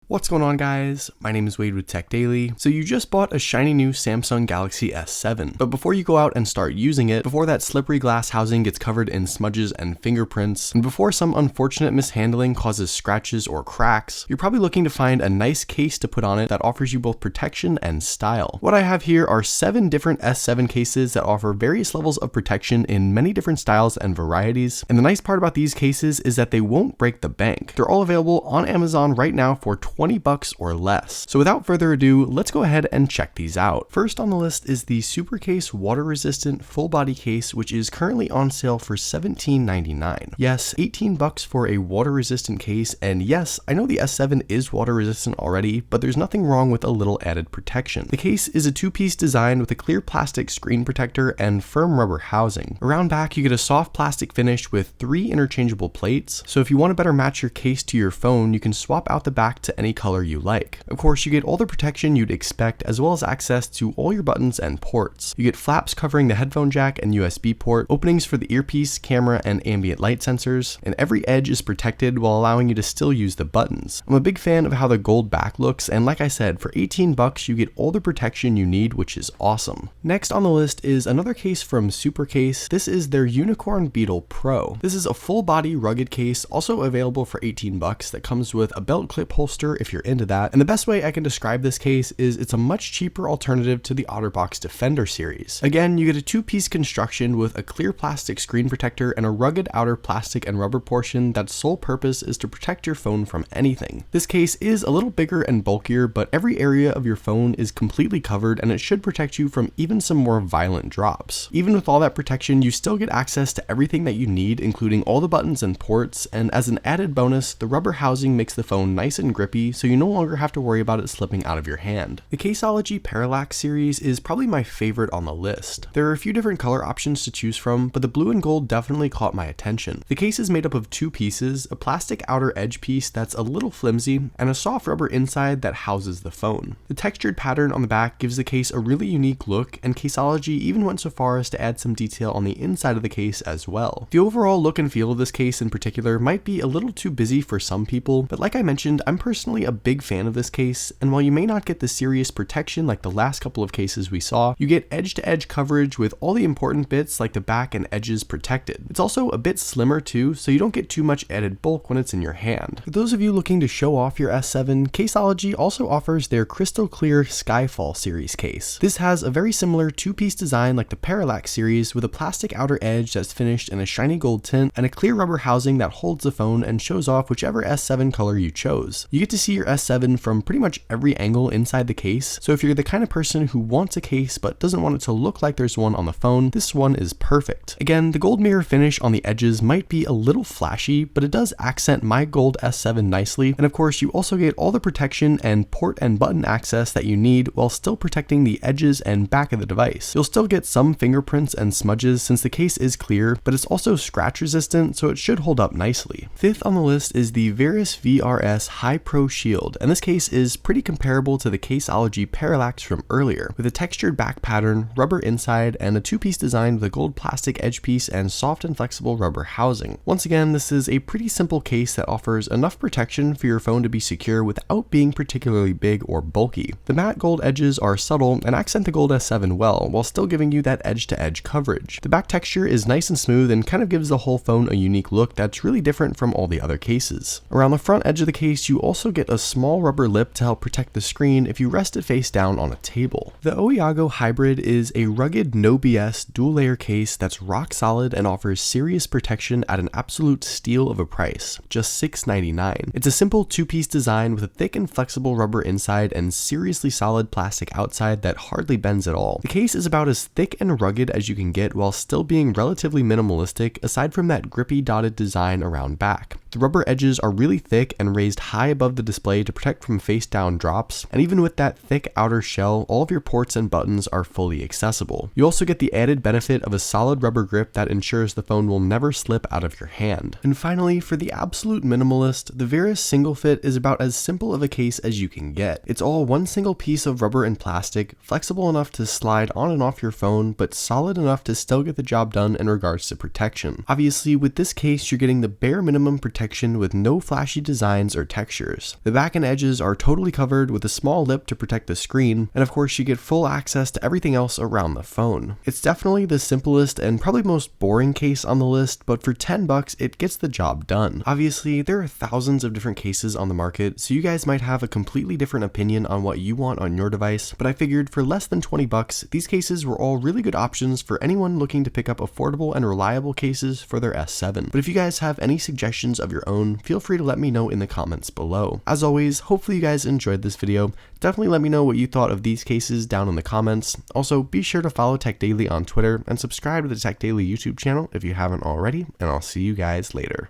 What's going on, guys? My name is Wade with Tech Daily. So you just bought a shiny new Samsung Galaxy S7, but before you go out and start using it, before that slippery glass housing gets covered in smudges and fingerprints, and before some unfortunate mishandling causes scratches or cracks, you're probably looking to find a nice case to put on it that offers you both protection and style. What I have here are 7 different S7 cases that offer various levels of protection in many different styles and varieties, and the nice part about these cases is that they won't break the bank. They're all available on Amazon right now for $20 or less. So without further ado, let's go ahead and check these out. First on the list is the Supercase water resistant full body case, which is currently on sale for $17.99. Yes, $18 for a water resistant case, and yes, I know the S7 is water resistant already, but there's nothing wrong with a little added protection. The case is a 2-piece design with a clear plastic screen protector and firm rubber housing. Around back, you get a soft plastic finish with 3 interchangeable plates, so if you want to better match your case to your phone, you can swap out the back to any color you like. Of course, you get all the protection you'd expect, as well as access to all your buttons and ports. You get flaps covering the headphone jack and USB port, openings for the earpiece, camera, and ambient light sensors, and every edge is protected while allowing you to still use the buttons. I'm a big fan of how the gold back looks, and like I said, for $18 you get all the protection you need, which is awesome. Next on the list is another case from Supercase. This is their Unicorn Beetle Pro. This is a full body rugged case, also available for $18, that comes with a belt clip holster if you're into that, and the best way I can describe this case is it's a much cheaper alternative to the OtterBox Defender series. Again, you get a 2-piece construction with a clear plastic screen protector and a rugged outer plastic and rubber portion that's sole purpose is to protect your phone from anything. This case is a little bigger and bulkier, but every area of your phone is completely covered and it should protect you from even some more violent drops. Even with all that protection, you still get access to everything that you need, including all the buttons and ports, and as an added bonus, the rubber housing makes the phone nice and grippy, so you no longer have to worry about it slipping out of your hand. The Caseology Paralax series is probably my favorite on the list. There are a few different color options to choose from, but the blue and gold definitely caught my attention. The case is made up of 2 pieces, a plastic outer edge piece that's a little flimsy, and a soft rubber inside that houses the phone. The textured pattern on the back gives the case a really unique look, and Caseology even went so far as to add some detail on the inside of the case as well. The overall look and feel of this case in particular might be a little too busy for some people, but like I mentioned, I'm personally a big fan of this case, and while you may not get the serious protection like the last couple of cases we saw, you get edge-to-edge coverage with all the important bits like the back and edges protected. It's also a bit slimmer too, so you don't get too much added bulk when it's in your hand. For those of you looking to show off your S7, Caseology also offers their crystal clear Skyfall series case. This has a very similar 2-piece design like the Paralax series with a plastic outer edge that's finished in a shiny gold tint and a clear rubber housing that holds the phone and shows off whichever S7 color you chose. You get to see your S7 from pretty much every angle inside the case, so if you're the kind of person who wants a case but doesn't want it to look like there's one on the phone, this one is perfect. Again, the gold mirror finish on the edges might be a little flashy, but it does accent my gold S7 nicely, and of course you also get all the protection and port and button access that you need while still protecting the edges and back of the device. You'll still get some fingerprints and smudges since the case is clear, but it's also scratch resistant, so it should hold up nicely. Fifth on the list is the VRS High Pro Shield, and this case is pretty comparable to the Caseology Paralax from earlier, with a textured back pattern, rubber inside, and a 2-piece design with a gold plastic edge piece and soft and flexible rubber housing. Once again, this is a pretty simple case that offers enough protection for your phone to be secure without being particularly big or bulky. The matte gold edges are subtle and accent the gold S7 well, while still giving you that edge-to-edge coverage. The back texture is nice and smooth and kind of gives the whole phone a unique look that's really different from all the other cases. Around the front edge of the case, you also get a small rubber lip to help protect the screen if you rest it face down on a table. The Oigo Hybrid is a rugged, no BS dual layer case that's rock solid and offers serious protection at an absolute steal of a price, just $6.99. It's a simple 2-piece design with a thick and flexible rubber inside and seriously solid plastic outside that hardly bends at all. The case is about as thick and rugged as you can get while still being relatively minimalistic aside from that grippy dotted design around back. The rubber edges are really thick and raised high above the display to protect from face down drops, and even with that thick outer shell, all of your ports and buttons are fully accessible. You also get the added benefit of a solid rubber grip that ensures the phone will never slip out of your hand. And finally, for the absolute minimalist, the VRS Single Fit is about as simple of a case as you can get. It's all one single piece of rubber and plastic, flexible enough to slide on and off your phone, but solid enough to still get the job done in regards to protection. Obviously, with this case, you're getting the bare minimum protection protection with no flashy designs or textures. The back and edges are totally covered with a small lip to protect the screen, and of course you get full access to everything else around the phone. It's definitely the simplest and probably most boring case on the list, but for $10 it gets the job done. Obviously, there are thousands of different cases on the market, so you guys might have a completely different opinion on what you want on your device, but I figured for less than $20, these cases were all really good options for anyone looking to pick up affordable and reliable cases for their S7. But if you guys have any suggestions of your own, feel free to let me know in the comments below. As always, hopefully you guys enjoyed this video. Definitely let me know what you thought of these cases down in the comments. Also, be sure to follow Tech Daily on Twitter and subscribe to the Tech Daily YouTube channel if you haven't already, and I'll see you guys later.